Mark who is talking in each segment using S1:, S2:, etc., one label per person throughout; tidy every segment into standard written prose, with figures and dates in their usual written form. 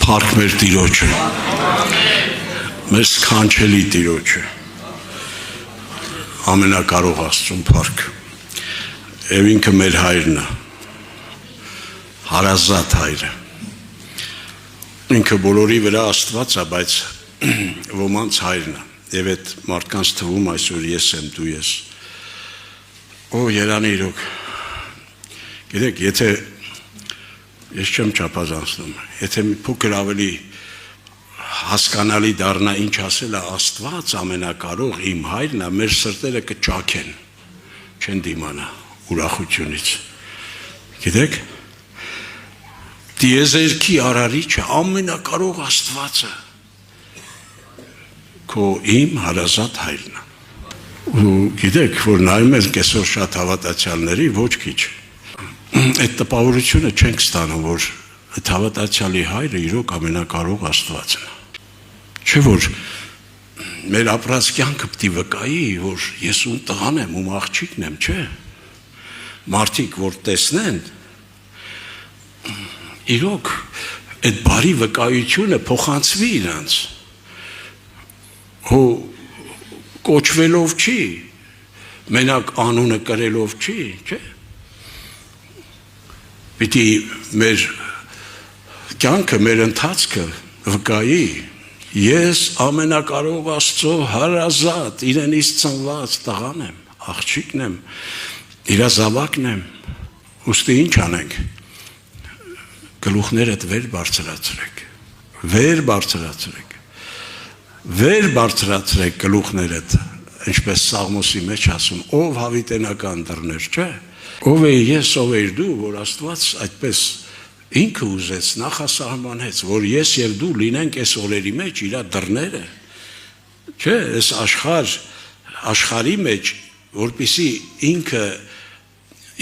S1: Փառք մեր Տիրոջը, մեր սքանչելի Տիրոջը, ամենակարող Աստծուն փառք, եւ ինքը մեր հայրն է, հարազատ հայրը, ինքը բոլորի վրա Աստված է, բայց ոմանց հայրն է, եւ այդ մարդկանց թվում այսօր ես եմ, դու ես, օ երանի իրոք, գիտեք, եթե ես չեմ չափազանցնում, եթե մի փոքր ավելի հասկանալի դառնա ինչ ասել է Աստված ամենակարող իմ հայրն է, մեր սրտերը կճաքեն, չեն դիմանա ուրախությունից, գիտեք, տիեզերքի արարիչը ամենակարող Աստվածը քո իմ հարազատ հայրն է, ու գիտեք, որ նայում ես կեսօր շատ հավատացյալների ոչ քիչ այդ տպավորությունը չենք ստանում, որ այդ հավատացյալի հայրը իրոք ամենակարող Աստվածն է, չէ որ մեր ապրած կյանքը պիտի վկայի, որ ես ում տղան եմ, ում աղջիկն եմ, չէ, մարդիկ որ տեսնեն, իրոք այդ բարի վկայությունը փոխանցվի իրանց, հո կոչվելով չի, մենակ անունը կրելով չի, չէ, պիտի մեր կյանքը, մեր ընթացքը վկայի, ես ամենակարող Աստծո հարազատ, իրենից ծնված տղան եմ, աղջիկն եմ, իրա զավակն եմ, ուստի ինչ անենք, գլուխներդ վեր բարձրացրեք գլուխներդ, ինչպես Սաղմոսի մեջ ասում, ով հավիտենական դռներ, չէ, ով է ես, ով է դու, որ Աստված այդպես ինքը ուզեց, նախասահմանեց, որ ես եւ դու լինենք այս օրերի մեջ իրա դռները, չէ, այս աշխարհի մեջ, որպեսզի ինքը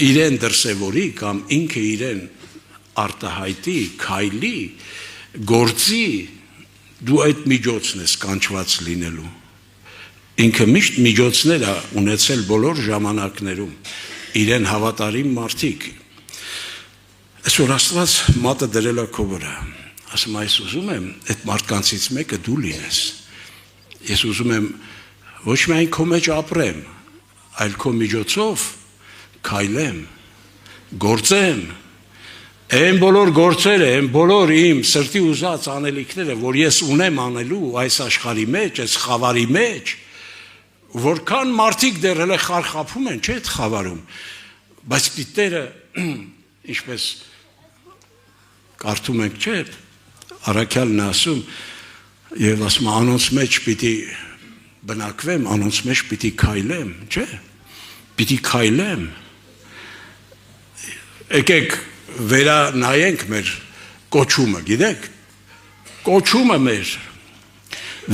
S1: իրեն դրսևորի կամ ինքը իրեն արտահայտի, քայլի, գործի, դու այդ միջոցն ես կանչված լինելու, ինքը միշտ միջոցներ է ունեցել բոլոր ժամանակներում, իրեն հավատարիմ մարդիկ, այսօր Աստված մատը դրել է քո վրա, ասում այս ուզում եմ, այդ մարդկանցից մեկը դու լինես, ես ուզում եմ ոչ միայն քո մեջ ապրեմ, այլ քո միջոցով քայլեմ, գործեմ, այն բոլոր գործերը, այն բոլոր իմ սրտի ուզած անելիքները, որ ես ունեմ անելու այս աշխարհի մեջ, այս խավարի մեջ, որքան մարդիկ դեռ հələ խարխափում են, չէ՞ այդ խավարում, բայց Տերը, ինչպես կարդում ենք, չէ՞, առաքյալն ասում, եւ ասում անոնց մեջ պիտի բնակվեմ, անոնց մեջ պիտի քայլեմ, չէ՞, պիտի քայլեմ, եկեք վերանայենք մեր կոչումը, գիտեք, կոչումը մեր,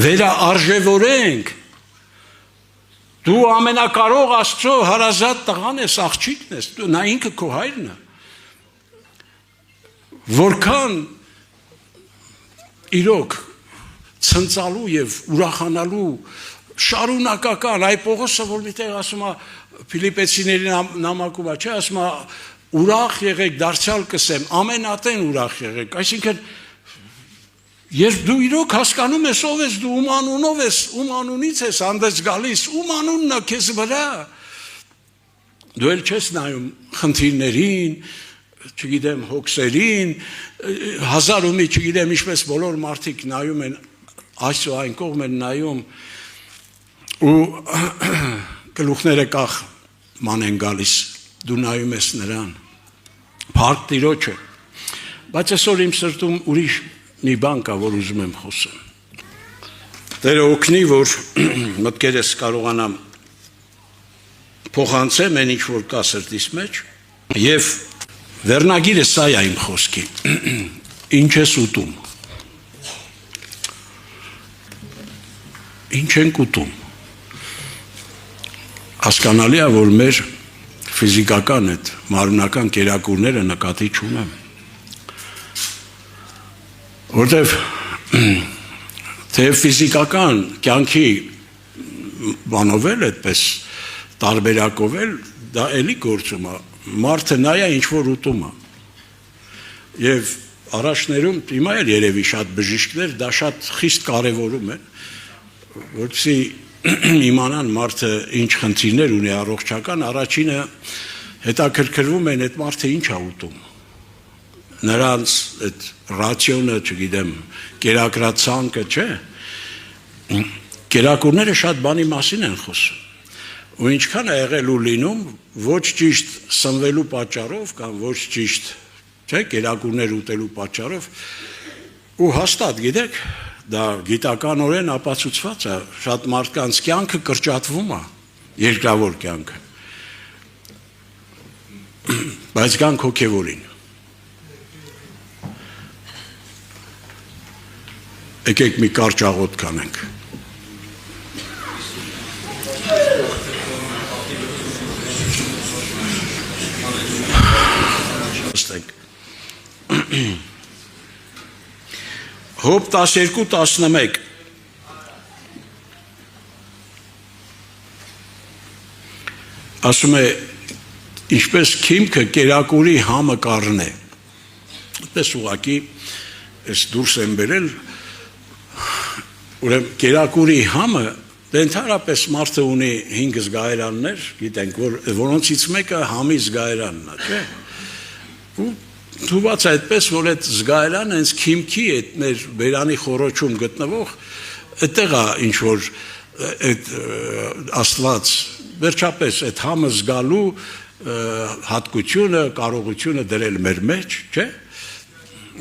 S1: վերաարժևորենք, դու ամենակարող Աստծո հարազատ տղան ես, աղջիկն ես, նա ինքը քո հայրն է, որքան իրոք ցնծալու եւ ուրախանալու շարունակական, այ Պողոսը որ միտեղ ասում է Ֆիլիպեցիների նամակում, չէ, ասում է ուրախ եղեք, դարձյալ կսեմ, ամենատեն ուրախ եղեք, այսինքն երբ դու իրոք հասկանում ես ով ես դու, ում անունով ես, ում անունից ես հանդես գալիս, ում անունն է քեզ վրա, դու էլ չես նայում խնդիրներին, չգիտեմ հոգսերին, հազար ու մի չգիտեմ ինչպես բոլոր մարդիկ նայում են, այս ու այն կողմ են նայում ու գլուխները կախ ման են գալիս, դու նայում ես նրան, փառք Տիրոջը, բայց այսօր իմ սրտում ուրիշ մի բան կա, որ ուզում եմ խոսեմ, Տերը օգնի, որ մտքերս կարողանամ փոխանցեմ այն ինչ որ կա սրտիս մեջ եւ վերնագիրը սա է իմ խոսքի, ինչ ես ուտում, ինչ ենք ուտում, հասկանալի է, որ մեր ֆիզիկական այդ մարմնական կերակուրները նկատի չունեմ, որտեվ թեև ֆիզիկական կյանքի բանով էլ այդպես տարբերակով էլ դա էլի գործում է, մարդը նա է ինչ որ ուտում է, եւ առաջներում հիմա էլ երևի շատ բժիշկներ դա շատ խիստ կարևորում են, որովհետեւ իմանան մարդը ինչ խնդիրներ ունի առողջական, առաջինը հետաքրքրվում են այդ մարդը ինչ է ուտում։ Նրանց այդ ռացիոնը, չգիտեմ, կերակրացանկը, չէ։ Կերակուրները շատ բանի մասին են խոսում։ Ու ինչքան է եղել ու լինում ոչ ճիշտ սնվելու պատճառով կամ ոչ ճիշտ, չէ, կերակուրներ ուտելու պատճառով ու հաստատ գիտեք, դա գիտականորեն ապացուցված է, շատ մարդկանց կյանքը կրճատվում է, երկրավոր կյանքը։ Բայց կյանք հոգևորին։ Եկեք մի կարճ աղոթք անենք։ Հոբ 12:11 ասում է ինչպես քիմքը կերակուրի համը կառն է։ Այդպես ուղղակի այս դուրս են բերել ուրեմն կերակուրի համը ընդհանրապես մարդը ունի 5 զգայարաններ, գիտենք, որոնցից մեկը համի զգայարանն է, չէ՞։ Ու թվաց այդպես, որ այդ զգայարանը հենց քիմքի այդ մեր բերանի խորոչում գտնվող այդտեղ է ինչ որ այդ Աստված վերջապես այդ համը զգալու հատկությունը, կարողությունը դրել մեր մեջ, չէ՞։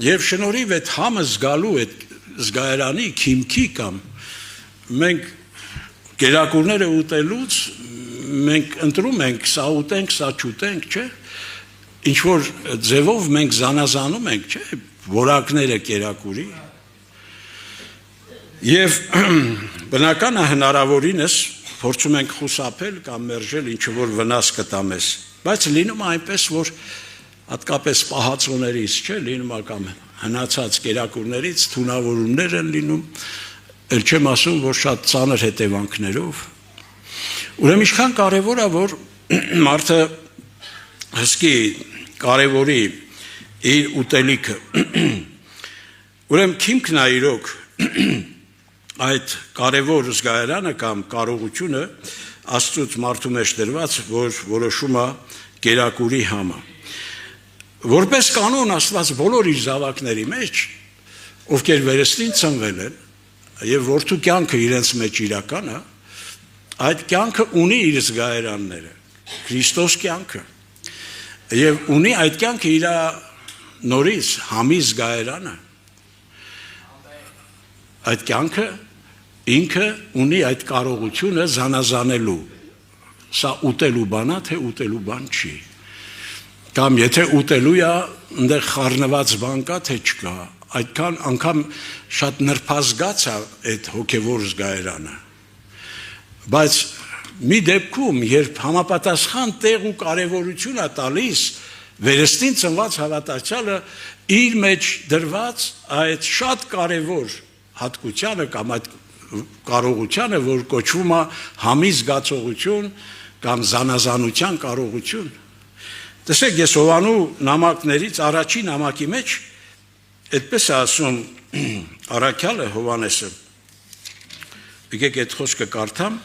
S1: Եվ շնորհիվ այդ համը զգալու այդ զգայարանի քիմքի կամ մենք կերակուրները ուտելուց մենք ընտրում ենք սա ուտենք, սա չուտենք, չէ՞։ Ինչ որ ձևով մենք զանազանում ենք, չէ՞, որակները կերակուրի։ Եվ բնական է հնարավորինս փորձում ենք խուսափել կամ մերժել ինչ որ վնաս կտա մեզ, բայց լինում է այնպես, որ հատկապես պահածոներից, չէ, լինում է կամ հնացած կերակուրներից թունավորումներ են լինում, ել չեմ ասում, որ շատ ծանր հետևանքներով։ Ուրեմն ինչքան կարևոր է, որ մարդը հսկի կարևորի իր ուտելիքը։ Ուրեմն քիմքն է իրոք այդ կարևոր զգայարանը կամ կարողությունը Աստծուց մարդու մեջ դրված, որ որոշում է կերակուրի համը։ Որպես կանոն Աստված բոլոր իր զավակների մեջ, ովքեր վերստին ծնվել են, եւ որդու կյանքը իրենց մեջ իրական է, այդ կյանքը ունի իր զգայարանները, Քրիստոս կյանքը, եւ ունի այդ կյանքը իր նորից համի զգայարանը, այդ կյանքը ինքը ունի այդ կարողությունը զանազանելու, սա ուտելու բան է, թե ուտելու բան չի, կամ եթե ուտելու է, այնտեղ խառնված բան կա, թե չկա, այդքան անգամ շատ նրբազգաց է այդ հոգևոր զգայարանը, բայց մի դեպքում, երբ համապատասխան տեղ ու կարևորություն է տալիս վերստին ծնված հավատացյալը իր մեջ դրված այդ շատ կարևոր հատկությանը կամ այդ կարողությանը, որ կոչվում է համի զգացողություն կամ զանազանության կարողություն։ Տեսեք, ես Հովանու նամակներից առաջին նամակի մեջ այդպես է ասում առաքյալը Հովանեսը։ Եկեք այդ խոսքը կարդամ։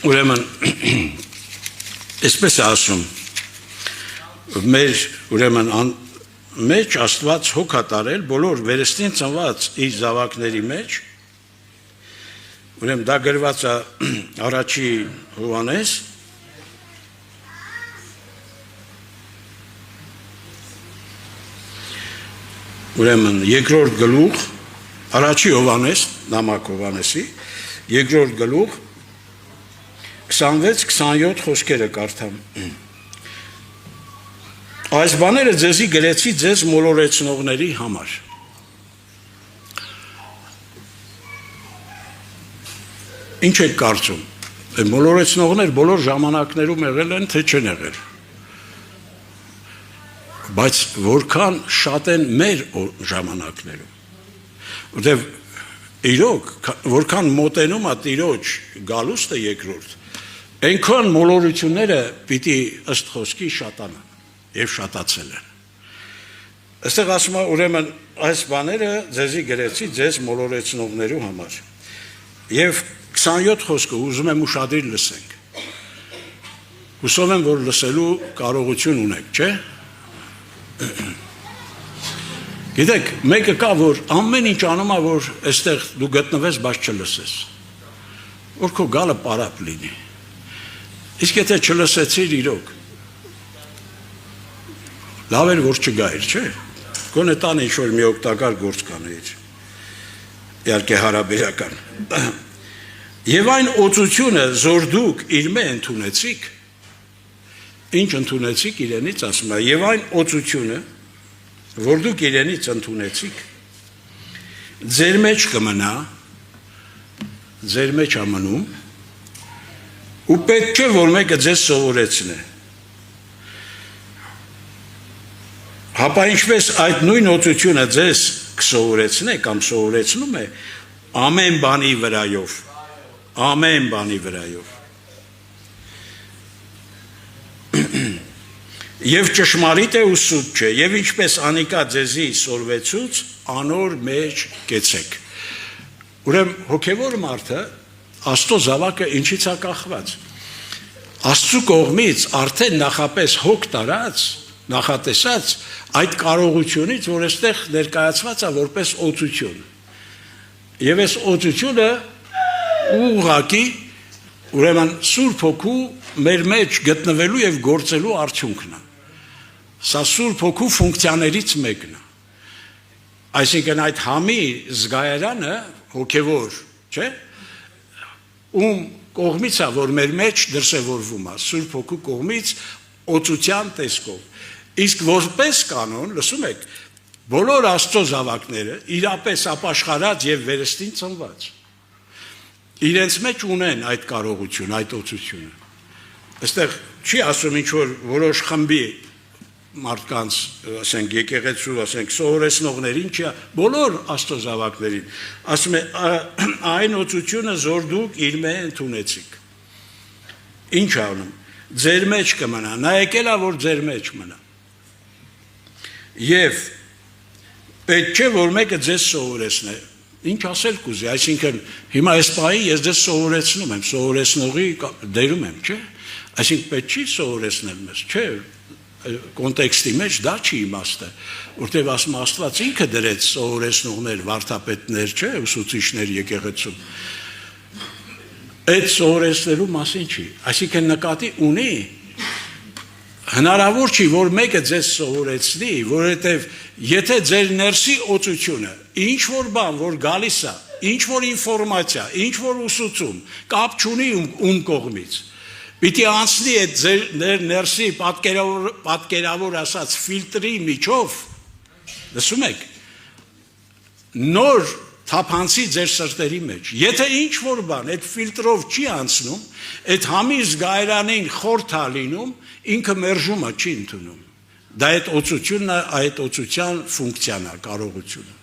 S1: Ուրեմն այսպես է ասում մեր ուրեմն մեջ Աստված հոգ է տարել բոլոր վերստին ծնված իր զավակների մեջ, ուրեմն դա գրված է առաջի Հովանես, ուրեմն երկրորդ գլուխ, առաջի Հովանես, նամակ Հովանեսի, երկրորդ գլուխ 26-27 խոսքերը կարդամ։ Այս բաները ձեզի գրեցի ձեզ մոլորեցնողների համար։ Ինչ եք կարծում։ Մոլորեցնողներ բոլոր ժամանակներում եղել են, թե չեն եղել։ Բայց որքան շատ են մեր ժամանակներում։ Որտեւ իրոք որքան մոտենում է Տիրոջ գալուստը երկրորդ, Այնքան մոլորությունները պիտի ըստ խոսքի շատանան եւ շատացել են։ Այստեղ ասում է ուրեմն այս բաները ձեզի գրեցի ձեզ մոլորեցնողներու համար։ Եվ 27 խոսքը ուզում եմ ուշադրիր լսենք։ Հուսով եմ, որ լսելու կարողություն ունեք, չէ՞։ Գիտեք, մեկը կա, որ ամեն ինչ անում է, որ այստեղ դու գտնվես, բայց չլսես։ Որ քո գալը պարապ լինի։ Իսկ եթե չլսեցիր իրոք, լավ էր, որ չգայր, չէ՞։ Գոնե տանը ինչ-որ մի օգտակար գործ կանեիր։ Իհարկե հարաբերական։ Եվ այն օծությունը, որ դուք իր մեջ ընդունեցիք, ինչ ընդունեցիք իրենից, ասում է, եւ այն օծությունը, որ դուք իրենից ընդունեցիք, ձեր մեջ կմնա, ձեր մեջ ամնում, ու պետք է, որ մեկը ձեզ սովորեցնե։ Հապա ինչպես այդ նույն օծությունը ձեզ կսովորեցնե կամ սովորեցնում է ամեն բանի վրայով, ամեն բանի վրայով։ Եվ ճշմարիտ է ու սուտ չէ, եւ ինչպես անիկա ձեզի սորվեցուց, անոր մեջ կեցեք։ Ուրեմն հոգևոր մարդը Աստծո զավակը ինչից է կախված։ Աստծո կողմից արդեն նախապես հոգ տարած, նախատեսած այդ կարողությունից, որ այստեղ ներկայացված է որպես օծություն։ Եվ այս օծությունը ուղղակի ուրեմն Սուրբ Հոգու մեր մեջ գտնվելու եւ գործելու արդյունքն է։ Սա Սուրբ Հոգու ֆունկցիաներից մեկն է։ Այսինքն այդ համի զգայարանը հոգևոր, չէ՞, ում կողմից է, որ մեր մեջ դրսևորվում է, Սուրբ Հոգու կողմից օծության տեսքով։ Իսկ որպես կանոն, լսում եք, բոլոր Աստծո զավակները իրապես ապաշխարած եւ վերստին ծնված իրենց մեջ ունեն այդ կարողություն, այդ օծությունը։ Այստեղ չի ասում ինչ որ որոշ խմբի մարդկանց, ասենք եկեղեցու, ասենք սովորեցնողներին, չի, բոլոր Աստծո զավակներին, ասում է այն օծությունը, որ դուք իր մեջ ընդունեցիք։ Ինչ անում։ Ձեր մեջ կմնա, նա եկել է, որ ձեր մեջ մնա։ Եվ պետք չէ, որ մեկը ձեզ սովորեցնե։ Ինչ ասել կուզի, այսինքն հիմա այս պահին ես ձեզ սովորեցնում եմ, սովորեցնողի դերում եմ, չէ՞։ Այսինքն պետք չի սովորեցնել մեզ, չէ՞։ Կոնտեքստի մեջ դա չի իմաստը, որտեղ ասում Աստված ինքը դրեց սովորեցնողներ, վարդապետներ, չէ, ուսուցիչներ եկեղեցում։ Այդ սովորեցնելու մասին չի, այսինքն նկատի ունի, հնարավոր չի, որ մեկը ձեզ սովորեցնի, որովհետև եթե ձեր ներսի օծությունը, ինչ որ բան, որ գալիս է, ինչ որ ինֆորմացիա, ինչ որ ուսուցում, կապ չունի ում կողմից, պիտի անցնի այդ ձեր ներսի պատկերավոր ասած ֆիլտրի միջով, լսում եք, նոր թափանցի ձեր սրտերի մեջ։ Եթե ինչ որ բան այդ ֆիլտրով չի անցնում, այդ համի զգայարանին խորթ է լինում, ինքը մերժումը չի ընդունում։ Դա այդ օծությունն է, այդ օծության ֆունկցիան է, կարողությունը։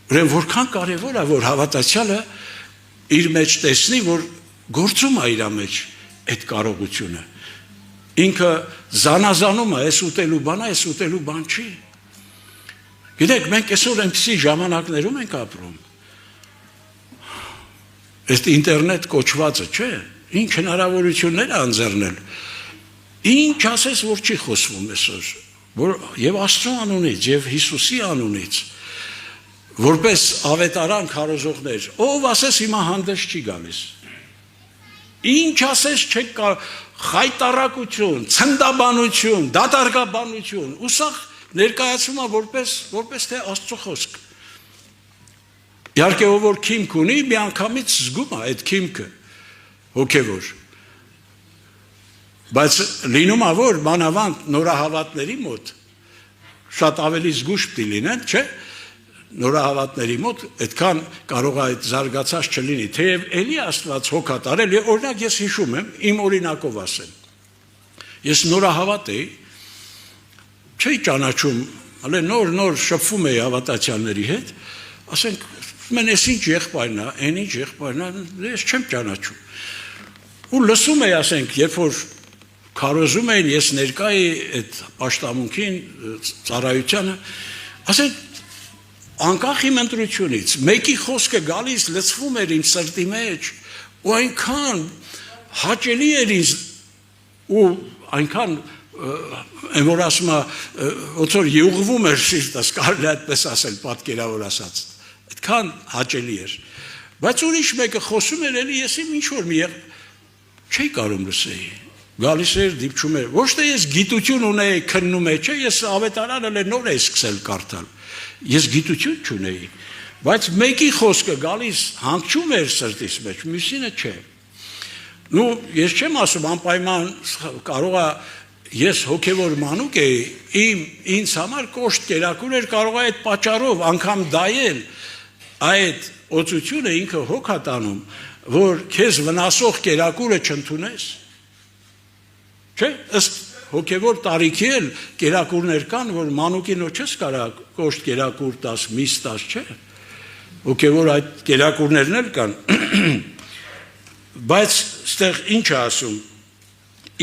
S1: Ուրեմն որքան կարևոր է, որ հավատացյալը իր մեջ տեսնի, որ գործում է իր մեջ այդ կարողությունը։ Ինքը զանազանում է, այս ուտելու բան է, այս ուտելու բան չի։ Գիտեք, մենք այսօր այնպիսի ժամանակներում ենք ապրում։ Այդ ինտերնետ կոչվածը, չէ՞, ինչ հնարավորություններ է անձեռնել։ Ինչ ասես, որ չի խոսվում այսօր, որ եւ Աստծո անունից, եւ Հիսուսի անունից, որպես ավետարան քարոզողներ, ով ասես հիմա հանդես չի գալիս։ Ինչ ասես չեք խայտարակություն, ցնդաբանություն, դատարկաբանություն, ուսախ ներկայացում է որպես թե Աստծո խոսք։ Իհարկե ով որ քիմք ունի, միանգամից զգում է այդ քիմքը հոգևոր։ Բայց լինում է որ մանավանդ նորահավատների մոտ շատ ավելի զգուշ պիտի լինեն, չէ՞։ Նորահավատների մոտ այդքան կարող է այդ զարգացած չլինի, թեև էլի Աստված հոգա տարել, եւ օրինակ ես հիշում եմ, իմ օրինակով ասեմ։ Ես նորահավատ էի, չէի ճանաչում, հələ նոր շփվում էի հավատացյալների հետ, ասենք, մեն էս ինչ եղբայրն է, այն ինչ եղբայրն է, ես չեմ ճանաչում։ ու լսում էի, ասենք, երբ որ քարոզում էին, ես ներկա էի այդ պաշտամունքին, ծառայությանը, ասենք, անկախ իմ ընտրությունից, մեկի խոսքը գալիս լցվում էր իմ սրտի մեջ, ու այնքան հաճելի էր ինձ, ու այնքան, այն որ ասում է, ոնց որ յուղվում էր սիրտս, կարելի այդպես ասել, պատկերավոր ասած, այդքան հաճելի էր, բայց ուրիշ մեկը խոսում էր, էլի ես իմ ինչ-որ մի չէի կարում լսեի, գալիս էր, դիպչում էր, ոչ թե ես գիտություն ունեի, քննում էի, չէ, ես ավետարանը նոր էի սկսել կարդալ, ես գիտություն չունեի, բայց մեկի խոսքը գալիս հանգչում էր սրտիս մեջ, մյուսինը չէ։ Նու ես չեմ ասում անպայման կարող է ես հոգևոր մանուկ էի, ինձ համար կոշտ կերակուր էր կարող է այդ պատճառով անգամ դայել այդ օծությունը ինքը հոգ է տանում, որ քեզ վնասող կերակուրը չընդունես։ Չէ, ըստ հոգևոր տարիքի էլ կերակուրներ կան, որ մանուկին չես կարող կոշտ կերակուր տաս, միս տաս, չէ։ Հոգևոր այդ կերակուրներն էլ կան։ Բայց ստեղ ինչ է ասում,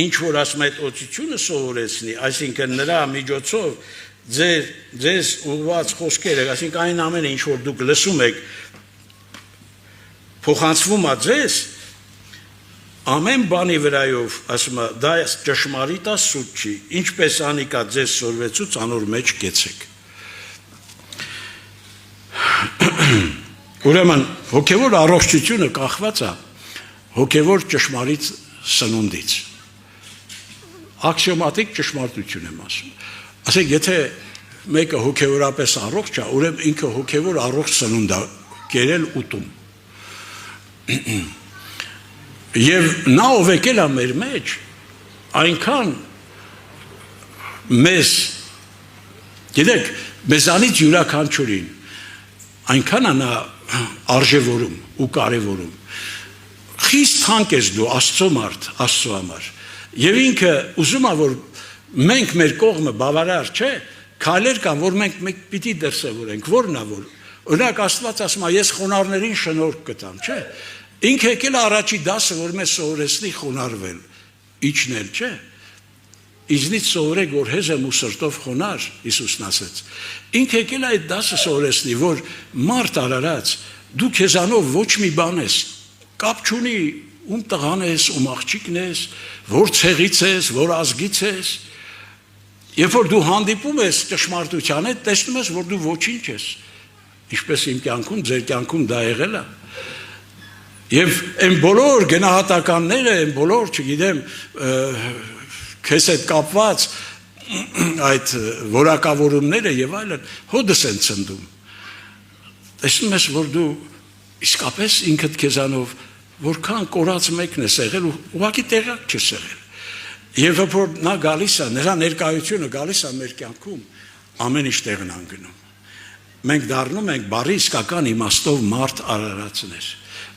S1: ինչ որ ասում այդ օծությունը սովորեցնի, այսինքն նրա միջոցով ձեզ ուղված խոսքերը, այսինքն այն ամենը ինչ որ դուք լսում եք, փոխանցվում է ձեզ, ամեն բանի վրայով, ասում է, դա ճշմարիտ է, սուտ չի, ինչպես անիկա ձեզ սորվեցուց անոր մեջ կեցեք։ Ուրեմն հոգևոր առողջությունը կախված է հոգևոր ճշմարիտ սնունդից։ Աքսիոմատիկ ճշմարտություն եմ ասում։ Ասենք, եթե մեկը հոգևորապես առողջ է, ուրեմն ինքը հոգևոր առողջ սնունդ է կերել ուտում։ Եվ նա ով եկել է մեր մեջ, այնքան մեզ, գիտեք, մեզանից յուրաքանչյուրին, այնքան է նա արժևորում ու կարևորում։ Խիստ թանկ ես դու Աստծո մարդ, Աստծո համար։ Եվ ինքը ուզում է, որ մենք մեր կողմը բավարար չէ, քայլեր կան, որ մենք պիտի դրսևորենք, որն է որ։ Օրինակ Աստված ասում է, ես խոնարհներին շնորհք կտամ, չէ։ Ինքը եկել է առաջի դասը, որ մեզ սովորեցնի խոնարհվել, իջնել, չէ։ Ինձնից սովորեք, որ հեզ եմ ու սրտով խոնարհ, Հիսուսն ասեց։ Ինքը եկել է այդ դասը սովորեցնի, որ մարդ արարած, դու քեզանով ոչ մի բան ես, կապ չունի ում տղան ես, ում աղջիկն ես, որ ցեղից ես, որ ազգից ես։ Երբ որ դու հանդիպում ես ճշմարտության հետ, տեսնում ես, որ դու ոչինչ ես։ Ինչպես իմ կյանքում, ձեր կյանքում դա եղել է։ Եվ այն բոլոր գնահատականները, այն բոլոր, չգիտեմ, քեզ հետ կապված այդ որակավորումները եւ այլն, հոդս են ցնդում։ Տեսնում ես, որ դու իսկապես ինքդ քեզանով որքան կորած մեկն ես եղել ու ուղղակի տեղակ չես եղել։ Եվ որ նա գալիս է, նրա ներկայությունը գալիս է մեր կյանքում, ամեն ինչ տեղն անգնում։ Մենք դառնում ենք բարի իսկական իմաստով մարդ արարածներ,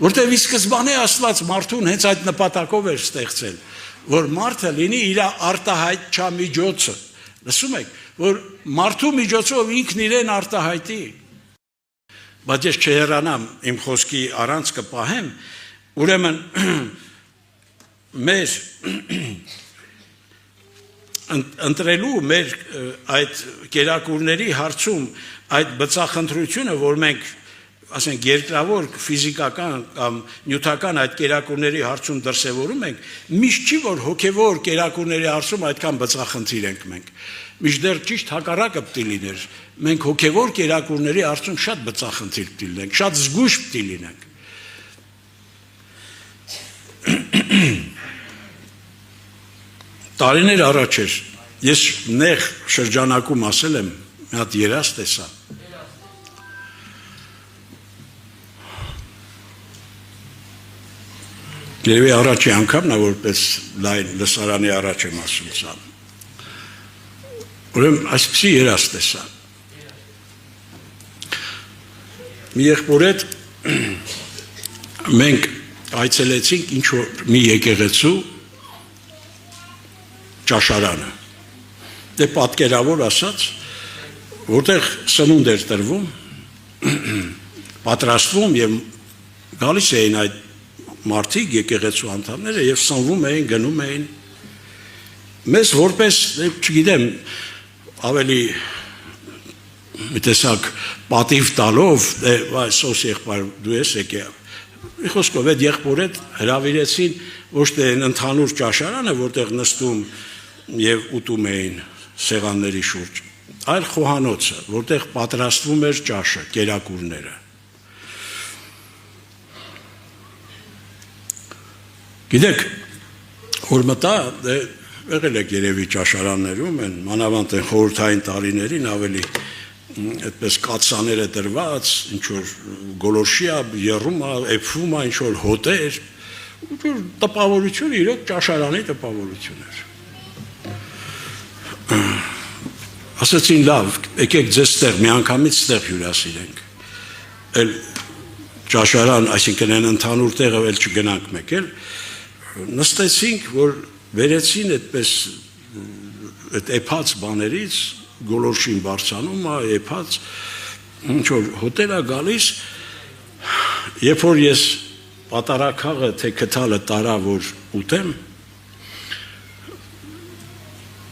S1: որտեղ ի սկզբանե Աստված մարդուն հենց այդ նպատակով էր ստեղծել, որ մարդը լինի իր արտահայտչամիջոցը։ Լսում եք, որ մարդու միջոցով ինքն իրեն արտահայտի։ Բայց ես չհեռանամ իմ խոսքի առանց կպահեմ, ուրեմն մեր ընտրելու մեր այդ կերակուրների հարցում այդ բծախնդրությունը, որ մենք ասենք երկրավոր ֆիզիկական կամ նյութական այդ կերակուրների հարցում դրսևորում ենք, միշտ չի որ հոգևոր կերակուրների հարցում այդքան բծախնդիր ենք մենք։ Միշտդեռ ճիշտ հակառակը պետք է լիներ։ Մենք հոգևոր կերակուրների հարցում շատ բծախնդիր պետք է լինենք, շատ զգույշ պետք է լինենք։ Տարիներ առաջ էր, ես նեղ շրջանակում ասել եմ, մի հատ երազ տեսա։ Երևի առաջի անգամն է, որպես լայն լսարանի առաջ եմ ասում սա։ Ուրեմն այսպիսի երազ տեսա։ Մի եղբոր հետ մենք այցելեցինք ինչ-որ մի եկեղեցու ճաշարանը։ Դե պատկերավոր ասած, որտեղ սնունդ էր տրվում, պատրաստվում եւ գալիս էին այդ մարդիկ, եկեղեցու անդամները եւ սնվում էին, գնում էին։ Մեզ որպես, չգիտեմ, ավելի մի տեսակ պատիվ տալով, սոս եղբայր դու ես եկել։ Մի խոսքով այդ եղբորդ հրավիրեցին ոչ թե ընդհանուր ճաշարանը, որտեղ նստում եւ ուտում էին սեղանների շուրջ, այլ խոհանոցը, որտեղ պատրաստվում էր ճաշը, կերակուրները։ Գիտեք, որ մտա, եղել եք երևի ճաշարաններում են, մանավանդ են խորհրդային տարիներին ավելի այդպես կացաները դրված, ինչ-որ գոլորշիա, եռումա, էփվում է, ինչ-որ հոտեր, տպավորությունը իրոք ճաշարանի տպավորություն էր։ Ասացին լավ, եկեք ձեզ ստեղ, մի անգամից ստեղ հյուրասիրենք, էլ ճաշարան, այսինքն են ընդհանուր տեղը էլ չգնանք մեկ էլ, նստեցինք, որ վերեցին այդպես այդ էփած բաներից, գոլորշին բարձանում է, էփած, ինչ-որ հոտել է գալիս, երբ որ ես պատարակաղը, թե կթալը տարա, որ ուտեմ,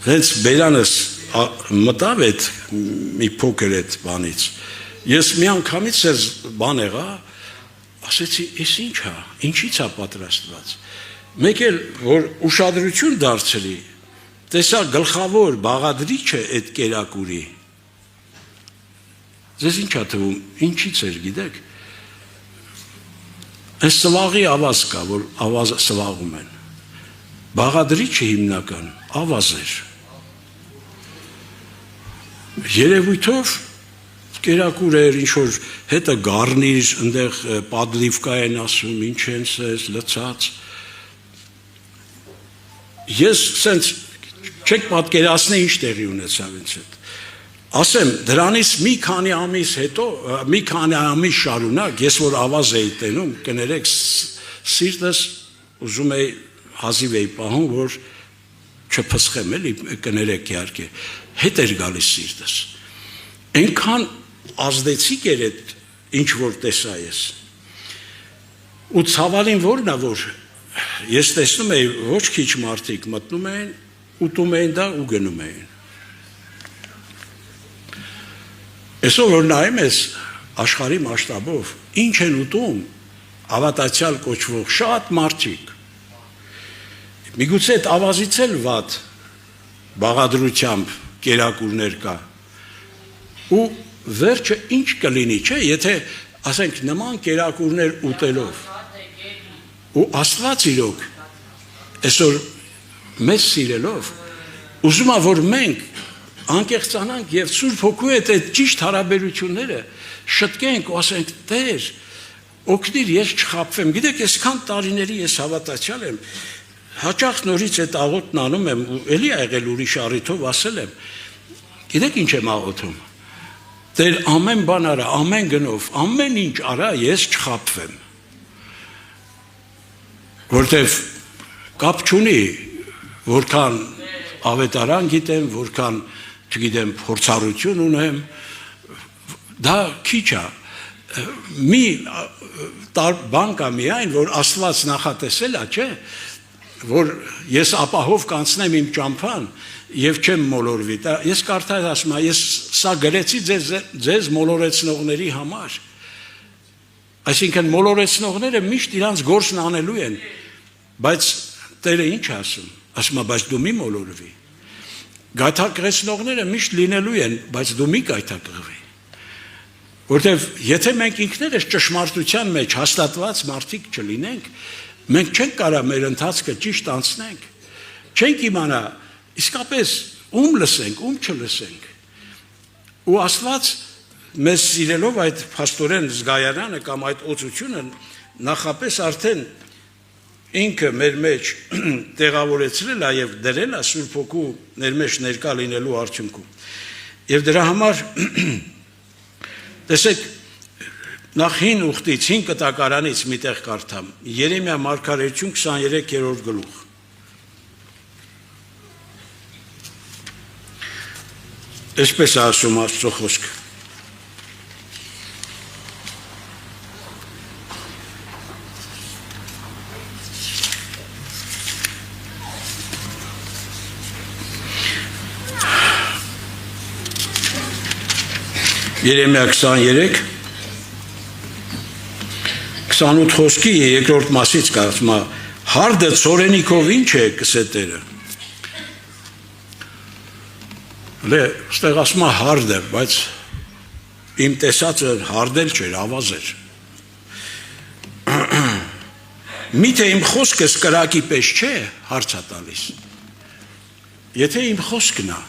S1: հենց բերանս մտավ այդ մի փոքր այդ բանից, ես մի անգամից ես բան եղա, ասեցի, ես ինչ է, ինչից է պատրաստված, մեկ էլ, որ ուշադրություն դարձրի, տեսա գլխավոր բաղադրիչը այդ կերակուրի, ձեզ ինչ է թվում, ինչից էր գիտեք, այս սվաղի ավազ կա, որ ավազը սվաղում են, բաղադրիչը հիմնական ավազ էր, երևույթով կերակուր էր, ինչ-որ հետը գարնիր, ընդեղ պադլիվկա են ասում, ինչ են սես, լծած, ես սենց չեք պատկերացնի ինչ տեղի ունեցավ ինձ հետ, ասեմ, դրանից մի քանի ամիս հետո, մի քանի ամիս շարունակ, ես որ ավազ էի տենում, կներեք սիրտս ուզում էի հազիվ էի պահում, որ չփսխեմ էլի, կներեք իհարկե, հետ էր գալիս սիրտս, այնքան ազդեցիկ էր այդ ինչ որ տեսա ես, ու ցավալին որն է, որ ես տեսնում էի ոչ քիչ մարդիկ մտնում էին, ուտում էին դա ու գնում էին, այսօր որ նայում ես աշխարհի մասշտաբով, ինչ են ուտում հավատացյալ կոչվող շատ մարդիկ, միգուցե այդ ավազից էլ վատ բաղադրությամբ կերակուրներ կա, ու վերջը ինչ կլինի, չէ, եթե ասենք նման կերակուրներ ուտելով, ու Աստված իրոք, այսօր մեզ սիրելով, ուզում է, որ մենք անկեղծանանք և Սուրբ Հոգու հետ այդ ճիշտ հարաբերությունները շտկենք ու ասենք, Տեր, օգնիր, ես չխաբվեմ, գիտեք, այսքան տարիների ես հավատացյալ եմ, հաճախ նորից այդ աղոթն անում եմ, ու էլի ա եղել ուրիշ առիթով ասել եմ, գիտեք ինչ եմ աղոթում, Տեր ամեն բան արա, ամեն գնով, ամեն ինչ արա, ես չխաբվեմ, որտև կապ չունի, որքան ավետարան գիտեմ, որքան, չգիտեմ, փորձառություն ունեմ, դա քիչ է, մի բան կա միայն, որ Աստված նախատեսել է, չէ, որ ես ապահով կանցնեմ իմ ճամփան եւ չեմ մոլորվի, ես կարդալ ասում եմ, ես սա գրեցի ձեզ մոլորեցնողների համար, այսինքն մոլորեցնողները միշտ իրանց գործն անելու են, բայց Տերը ինչ ասում, ասում է, բայց դու մի մոլորվի, գայթակղեցնողները միշտ լինելու են, բայց դու մի գայթակղվի, որտեվ եթե մենք ինքներս ճշմարտության մեջ հաստատված մարդիկ չլինենք, մենք չենք կարող մեր ընթացքը ճիշտ անցնենք, չենք իմանա իսկապես ում լսենք, ում չլսենք, ու Աստված մեզ սիրելով այդ փաստորեն զգայարանը կամ այդ օծությունը նախապես արդեն ինքը մեր մեջ տեղավորեցրել է եւ դրել է Սուրբ Հոգու ներ մեջ ներկա լինելու արդյունքում։ Եվ դրա համար տեսեք նախ հին ուխտից, հին կտակարանից մի տեղ կարդամ, Երեմիա մարգարեություն 23-րդ գլուխ։ Այսպես ասում Աստծո խոսքը։ Երեմիա 23 28 խոսքի երկրորդ մասից կարծում եմ հարդը ծորենիքով ինչ է կսետերը լե ստեղ ասում է հարդը բայց իմ տեսածը հարդել չէր ավազ էր միթե իմ խոսքս կրակի պես չէ հարց է տալիս եթե իմ խոսքն է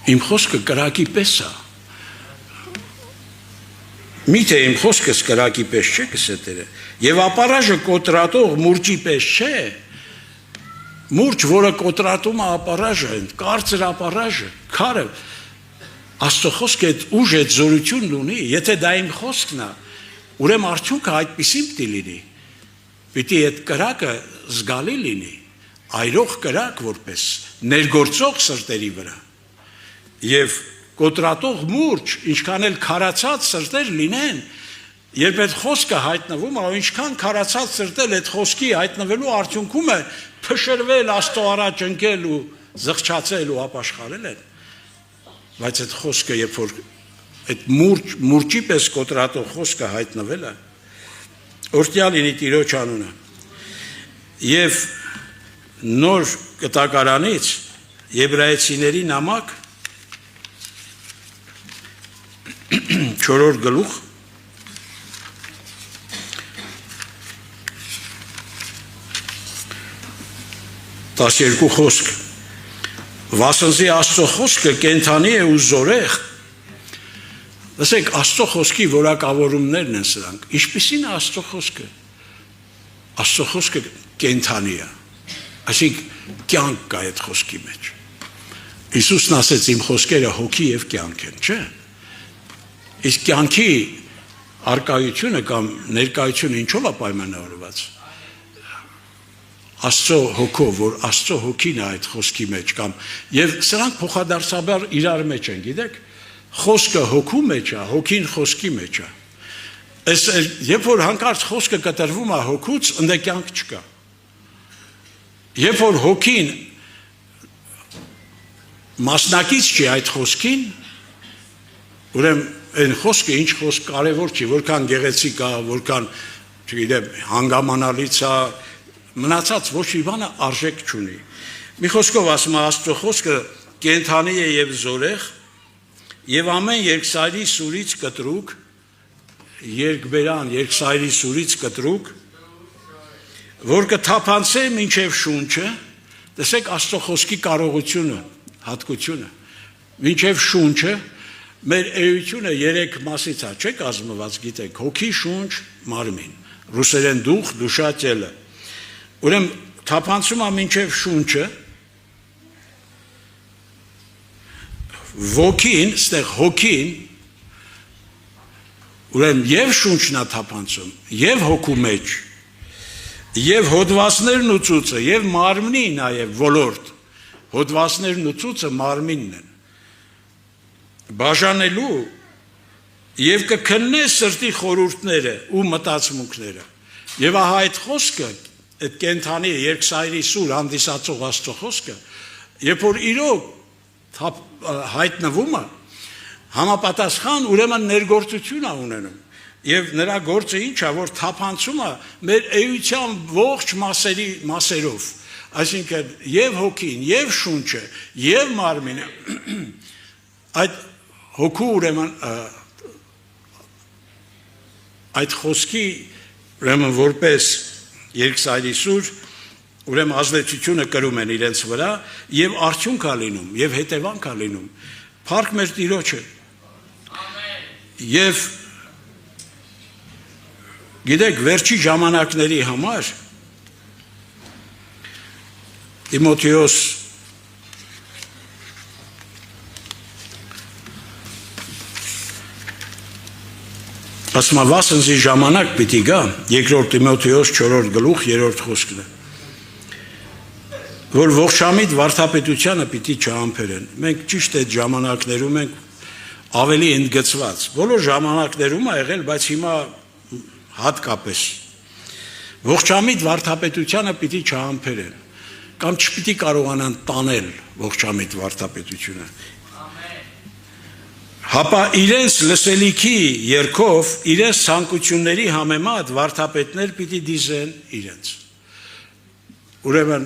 S1: իմ խոսքը կրակի պես է Միթե իմ խոսքս կրակի պես չէ կսետերը եւ ապարաժը կոտրատող մուրճի պես չէ մուրճ որը կոտրատում է ապարաժը կարծր ապարաժը քարը Աստծո խոսքը այդ ուժ այդ զորությունն ունի եթե դա իմ խոսքն է ուրեմն արդյունքը այդպիսին պիտի լինի պիտի այդ կրակը զգալի լինի այրող կրակ որպես ներգործող սրտերի վրա եւ կոտրատող մուրճ ինչքան էլ քարացած սրտեր լինեն երբ այդ խոսքը հայտնվում է ինչքան քարացած սրտել այդ խոսքի հայտնվելու արդյունքում է փշրվել Աստծո առաջ ընկել ու զղջացել ու ապաշխարել են բայց այդ խոսքը երբ որ այդ մուրճի պես կոտրատող խոսքը հայտնվել է օրհնյալ լինի Տիրոջ անունը եւ նոր կտակարանից Եբրայեցիների նամակ 4-րդ գլուխ 12 խոսք Վասնզի Աստծո խոսքը կենթանի է ու զորեղ Լսեք Աստծո խոսքի որակավորումներն են սրանք Ինչպիսին է Աստծո խոսքը Աստծո խոսքը կենթանի է Այսինքն կյանք կա այդ խոսքի մեջ Հիսուսն ասեց իմ խոսքերը հոգի եւ կյանք են չէ Իսկ կյանքի արկայությունը կամ ներկայությունը ինչով է պայմանավորված Աստծո հոգով, որ Աստծո հոգին է այդ խոսքի մեջ կամ եւ սրանք փոխադարձաբար իրար մեջ են, գիտեք, խոսքը հոգու մեջ է, հոգին խոսքի մեջ է։ Այս երբ որ հանկարծ խոսքը կտրվում է հոգուց, ընդ կյանք չկա։ Երբ որ հոգին մասնակից չի այդ խոսքին, ուրեմն այն խոսքը ինչ խոսք կարևոր չի, որքան գեղեցիկ է, որքան, չգիտեմ, հանգամանալից է, մնացած ոչ մի բանը արժեք չունի։ Մի խոսքով ասում է Աստծո խոսքը կենթանի է եւ զորեղ եւ ամեն երկսայրի սուրից կտրուկ, երկբերան երկսայրի սուրից կտրուկ, որ կթափանցե մինչեւ շունչը, տեսեք Աստծո խոսքի կարողությունը, հատկությունը, մինչեւ շունչը Մեր էությունը 3 մասից է, չէ՞ կազմված, գիտեք, հոգի, շունչ, մարմին, ռուսերեն դուխ, դուշա, տելը։ Ուրեմն թափանցում է մինչև շունչը, ոգին, ստեղ հոգին, ուրեմն եւ շունչն է թափանցում, եւ հոգու մեջ, եւ հոդվածներն ու ծուծը, եւ մարմնի նաեւ ոլորտ, հոդվածներն ու ծուծը մարմինն են։ Բաժանելու եւ կքննե սրտի խորհուրդները ու մտածմունքները եւ ահա այդ խոսքը այդ կենթանի երկսայրի սուր հանդիսացող Աստծո խոսքը երբ որ իրոք հայտնվում է համապատասխան ուրեմն ներգործություն է ունենում եւ նրա գործը ինչ է որ թափանցում է մեր էության ողջ մասերով այսինքն եւ հոգին եւ շունչը եւ մարմինը այդ հոգու ուրեմն այդ խոսքի ուրեմն որպես երկսայրի սուր ուրեմն ազդեցությունը կրում են իրենց վրա եւ արդյունք է լինում եւ հետևանք է լինում փառք մեր Տիրոջը եւ գիտեք վերջի ժամանակների համար Տիմոթեոս Ասմավասնզի ժամանակ պիտի գա, երկրորդ Տիմոթեոս 4-րդ գլուխ 3-րդ խոսքն է, որ ողջամիտ վարդապետությանը պիտի չհամբերեն։ Մենք ճիշտ այդ ժամանակներում ենք ավելի ընդգծված։ Բոլոր ժամանակներում է եղել, բայց հիմա հատկապես ողջամիտ վարդապետությանը պիտի չհամբերեն, կամ չպիտի կարողանան տանել ողջամիտ վարդապետությունը։ Հապա իրենց լսելիքի երկով իրենց ցանկությունների համեմատ վարդապետներ պիտի դիզեն իրենց։ Ուրեմն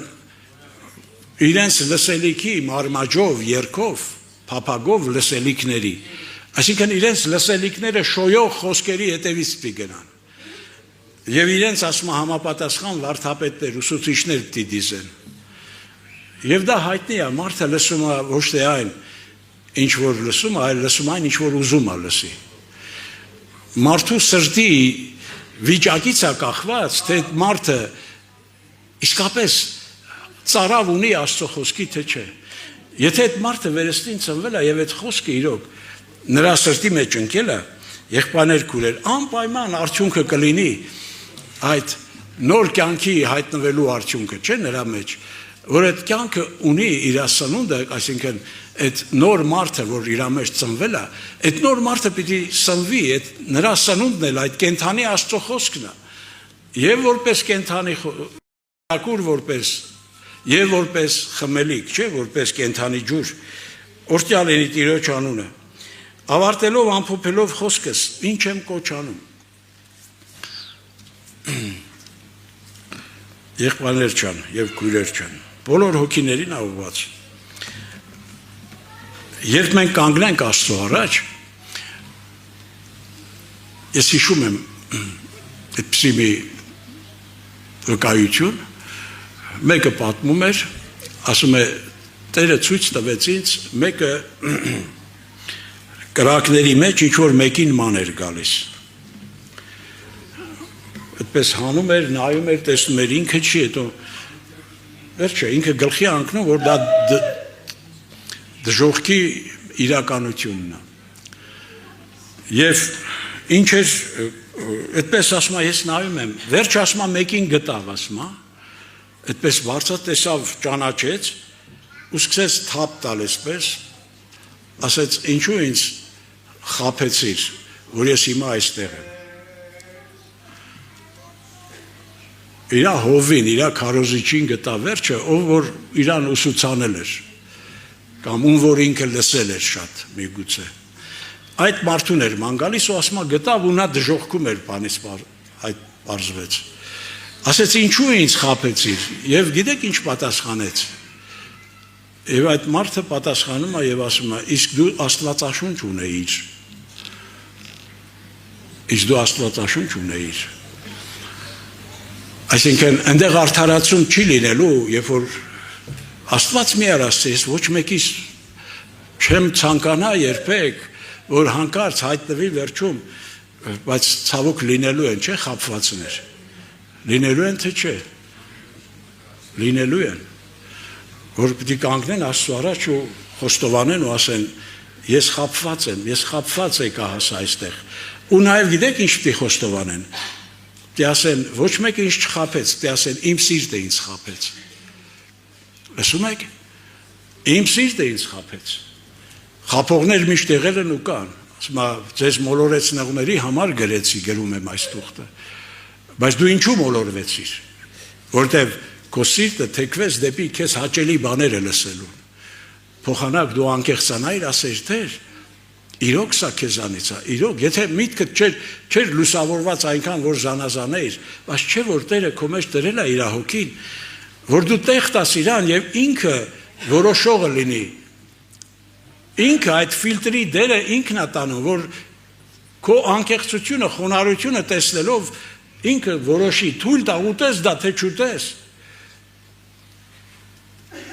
S1: իրենց լսելիքի մարմաջով երկով փափագով լսելիքների, այսինքն իրենց լսելիքները շոյող խոսքերի հետևից պիտի գնան։ Եվ իրենց ասում համապատասխան վարդապետներ, ուսուցիչներ պիտի դիզեն։ Եվ դա հայտնի է, մարդը լսում է ոչ թե այն ինչ որ լսում, այլ լսում այն ինչ որ ուզում է լսի։ Մարդու սրտի վիճակից է կախված, թե մարդը իսկապես ծարավ ունի Աստծո խոսքի, թե չէ։ Եթե այդ մարդը վերստին ծնվել է եւ այդ խոսքը իրոք նրա սրտի մեջ ընկել է, եղբայրներ քուրեր, անպայման արդյունքը կլինի այդ նոր կյանքի հայտնվելու արդյունքը, չէ՞ նրա մեջ, որ այդ կյանքը ունի իր սնունդը, այսինքն այդ նոր մարդը, որ իր մեջ ծնվել է, այդ նոր մարդը պիտի սնվի, այդ նրա սնունդն էլ այդ կենթանի Աստծո խոսքն է։ Եվ որպես կենթանի ակուր որպես եւ որպես խմելիք, չէ, որպես կենթանի ջուր, օրհնյալ լինի Տիրոջ անունը։ Ավարտելով ամփոփելով խոսքս, ինչ եմ կոչանում։ Եղբայրներ ջան եւ քույրեր ջան, բոլոր հոգիներին ուղղված։ Երբ մենք կանգնենք Աստծո առաջ, ես հիշում եմ այդպիսի մի վկայություն, մեկը պատմում էր, ասում է Տերը ցույց տվեց ինձ, մեկը կրակների մեջ ինչ որ մեկին ման էր գալիս։ Այդպես հանում էր, նայում էր, տեսնում էր, ինքը չի, հետո վերջը ինքը գլխի անկնում, որ դա դժոխքի իրականությունն է։ Եվ ինչ էր, այդպես ասում է, ես նայում եմ, վերջ ասում է մեկին գտավ, ասում է, այդպես բարձր տեսավ, ճանաչեց, ու սկսեց թափ տալ այսպես, ասեց, ինչու ինձ խաբեցիր, որ ես հիմա այստեղ եմ։ Իրա հովին, իրա քարոզիչին գտա վերջը, ով որ իրան ուսուցանել էր, կամ ում որ ինքը լսել էր շատ, միգուցե։ Այդ մարդուն էր ման գալիս ու ասում է գտավ ու նա դժոխքում էր բանից այդ բարձվեց։ Ասեց ինչու ինձ խաբեցիր եւ գիտեք ինչ պատասխանեց։ Եվ այդ մարդը պատասխանում է եւ ասում է իսկ դու Աստվածաշունչ ունեիր։ Իսկ դու Աստվածաշունչ ունեիր։ Այսինքն այնտեղ արդարացում չի լինելու, երբ որ Աստված մի արասցես ոչ մեկից չեմ ցանկանա երբեք, որ հանկարծ հայտնվի վերջում, բայց ցավոք լինելու են, չէ, խաբվածներ։ Լինելու են թե չէ։ Լինելու են, որ պիտի կանգնեն Աստծո առաջ ու խոստովանեն ու ասեն ես խաբված եկա հասա այստեղ։ Ու նաև գիտեք ինչ պիտի խոստովանեն։ Դե ասեն ոչ մեկը ինձ չխաբեց, դե ասեն իմ սիրտը ինձ խաբեց։ Լսում եք։ Իմ սիրտը ինձ խաբեց։ Խաբողներ միշտ եղել են ու կան։ Ասում եմ ձեզ մոլորեցնողների համար գրեցի, գրում եմ այս թուղթը։ Բայց դու ինչու մոլորվեցիր։ Որտեվ քո սիրտը թեքվեց դեպի քեզ հաճելի բաները լսելու։ Փոխանակ դու անկեղծանայիր, ասեր դեր իրոք սա քեզանից է, իրոք, եթե միտքդ չէր լուսավորված այնքան, որ զանազանեիր, բայց չէ որ Տերը քո մեջ դրել է իր հոգին, որ դու տեղ տաս իրան եւ ինքը որոշողը լինի։ Ինքը այդ ֆիլտրի դերը ինքն է տանում, որ քո անկեղծությունը, խոնարհությունը տեսնելով ինքը որոշի, թույլ տա ուտես դա թե չուտես։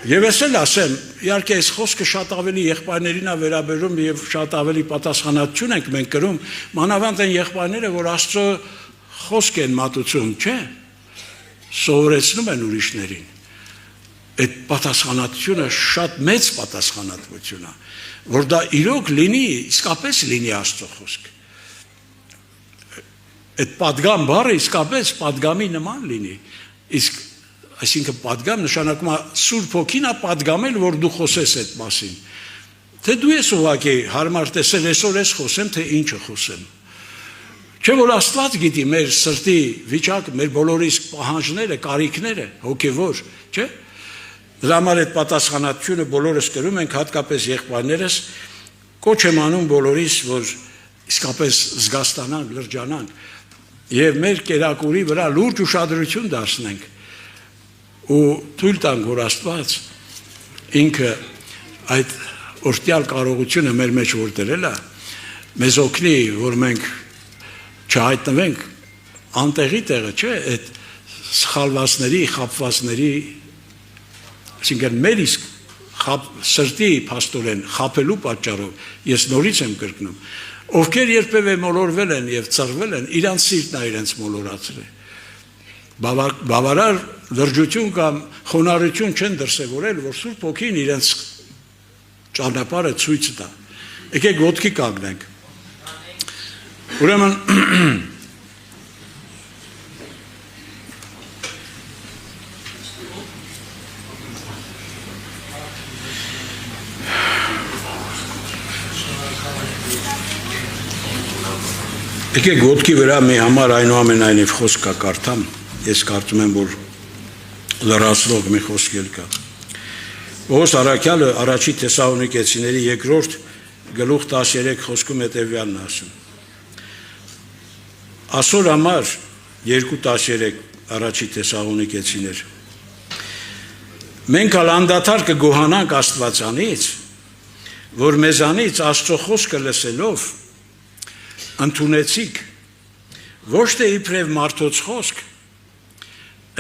S1: Եվ ես էլ ասեմ, իհարկե այս խոսքը շատ ավելի եղբայրներին է վերաբերում եւ շատ ավելի պատասխանատվություն ենք մենք կրում, մանավանդ այն եղբայրները, որ Աստծո խոսք են մատուցում, չէ՞, սովորեցնում են ուրիշներին։ Այդ պատասխանատվությունը շատ մեծ պատասխանատվություն է, որ դա իրոք լինի, իսկապես լինի Աստծո խոսք։ Այդ պատգամ բառը իսկապես պատգամի նման լինի, իսկ այսինքն պատգամ նշանակում է Սուրբ Հոգին է պատգամել, որ դու խոսես այդ մասին։ Թե դու ես ուղղակի հարմար տեսել այսօր ես խոսեմ, թե ինչը խոսեմ։ Չէ՞ որ Աստված գիտի մեր սրտի վիճակը, մեր բոլորիս պահանջները, կարիքները, հոգևոր, չէ՞։ Դրա համար այդ պատասխանատվությունը բոլորս կրում ենք, հատկապես եղբայրներս, կոչ եմ անում բոլորիս, որ իսկապես զգաստանանք, լրջանանք եւ մեր կերակուրի վրա լուրջ ուշադրություն դարձնենք ու թույլ տանք, որ Աստված ինքը այդ օրտյալ կարողությունը մեր մեջ որ դրել է, մեզ օգնի, որ մենք չհայտնվենք անտեղի տեղը, չէ, այդ սխալվածների, խաբվածների, այսինքն մեր իսկ սրտի փաստորեն խաբելու պատճառով ես նորից եմ կրկնում, ովքեր երբևէ մոլորվել են եւ ծռվել են, իրանց սիրտն է իրենց մոլորացրել։ Բավարար լրջություն կամ խոնարհություն չեն դրսևորել, որ Սուրբ Հոգին իրենց ճանապարհը ցույց տա։ Եկեք ոտքի կանգնենք։ Ուրեմն եկեք ոտքի վրա մի համար այնուամենայնիվ խոսք կա կարդամ, ես կարծում եմ, որ լրացնող մի խոսք էլ կա։ Պողոս առաքյալը առաջի Թեսաղոնիկեցիների 2-րդ գլուխ 13 խոսքում հետևյալն ասում։ Այսօր համար 2:13 առաջի Թեսաղոնիկեցիներ։ Մենք անդադար կգոհանանք Աստվածանից, որ մեզանից Աստծո խոսքը լսելով ընդունեցիք ոչ թե իբրև մարդոց խոսք,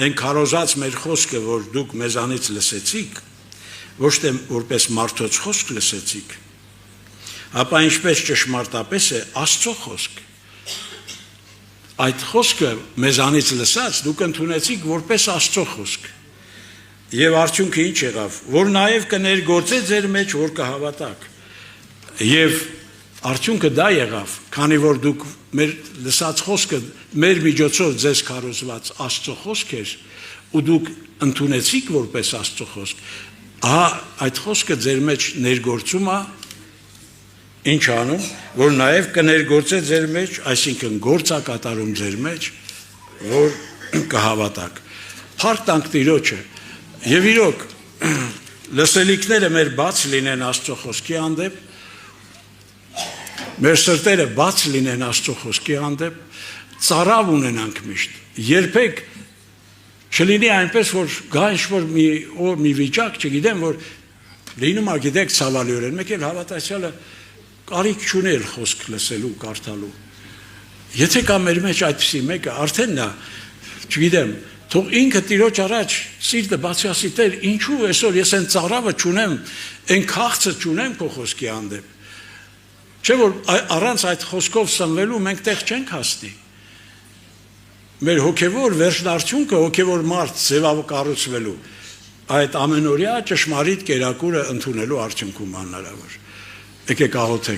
S1: այն քարոզած մեր խոսքը, որ դուք մեզանից լսեցիք, ոչ թե որպես մարդոց խոսք լսեցիք, ապա ինչպես ճշմարտապես է Աստծո խոսք։ Այդ խոսքը մեզանից լսած դուք ընդունեցիք որպես Աստծո խոսք։ Եվ արդյունքը ինչ եղավ, որ նաև կներգործե ձեր մեջ, որ կհավատաք։ Եվ արդյունքը դա եղավ, քանի որ դուք մեր լսած խոսքը մեր միջոցով ձեզ քարոզված Աստծո խոսք էր, ու դուք ընդունեցիք որպես Աստծո խոսք, ահա այդ խոսքը ձեր մեջ ներգործում է, ինչ անում, որ նաև կներգործե ձեր մեջ, այսինքն գործ է կատարում ձեր մեջ, որ կհավատաք։ Փառք տանք Տիրոջը, եւ իրոք լսելիքները մեր բաց լինեն Աստծո խոսքի հանդեպ, մեր սրտերը բաց լինեն Աստծո խոսքի հանդեպ, ծարավ ունենանք միշտ, երբեք չլինի այնպես, որ գա ինչ-որ մի վիճակ, չգիտեմ, որ լինում է, գիտեք, ցավալիորեն, մեկ էլ հավատացյալը կարիք չունի խոսք լսելու, կարդալու։ Եթե կա մեր մեջ այդպիսի մեկը, արդեն նա, չգիտեմ, թող ինքը Տիրոջ առաջ սիրտը բացի ասի, Տեր, ինչու այսօր ես այն ծարավը չունեմ, այն քաղցը չունեմ քո խոսքի հանդեպ։ Չէ՞ որ առանց այդ խոսքով սնվելու մենք տեղ չենք հասնի։ Մեր հոգևոր վերջնարդյունքը հոգևոր մարդ ձևակառուցվելու այդ ամենօրյա ճշմարիտ կերակուրը ընդունելու արդյունքում անհնարավոր։ Եկեք աղոթենք։